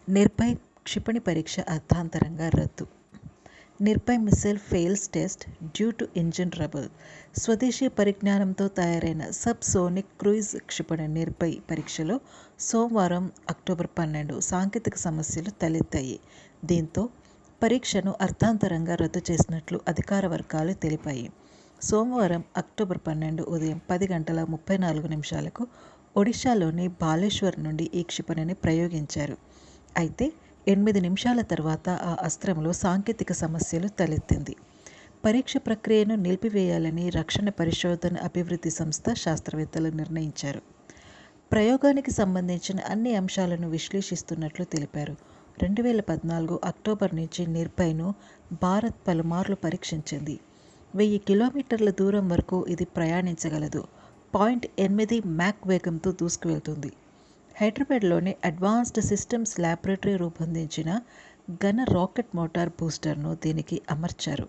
నిర్భయ్ క్షిపణి పరీక్ష అర్థాంతరంగా రద్దు. Nirbhay missile fails test due to engine trouble. స్వదేశీ పరిజ్ఞానంతో తయారైన సబ్ సోనిక్ క్రూయిజ్ క్షిపణి నిర్భయ్ పరీక్షలో సోమవారం అక్టోబర్ 12 సాంకేతిక సమస్యలు తలెత్తాయి. దీంతో పరీక్షను అర్థాంతరంగా రద్దు చేసినట్లు అధికార వర్గాలు తెలిపాయి. సోమవారం అక్టోబర్ 12 ఉదయం 10:34 ఒడిశాలోని బాలేశ్వర్ నుండి ఈ క్షిపణిని ప్రయోగించారు. అయితే 8 నిమిషాల తర్వాత ఆ అస్త్రంలో సాంకేతిక సమస్యలు తలెత్తింది. పరీక్ష ప్రక్రియను నిలిపివేయాలని రక్షణ పరిశోధన అభివృద్ధి సంస్థ శాస్త్రవేత్తలు నిర్ణయించారు. ప్రయోగానికి సంబంధించిన అన్ని అంశాలను విశ్లేషిస్తున్నట్లు తెలిపారు. 2014 అక్టోబర్ నుంచి నిర్భయ్ను భారత్ పలుమార్లు పరీక్షించింది. 1000 కిలోమీటర్ల దూరం వరకు ఇది ప్రయాణించగలదు. 0.8 మ్యాక్ వేగంతో దూసుకువెళ్తుంది. హైదరాబాద్లోని అడ్వాన్స్డ్ సిస్టమ్స్ ల్యాబొరేటరీ రూపొందించిన ఘన రాకెట్ మోటార్ బూస్టర్ను దీనికి అమర్చారు.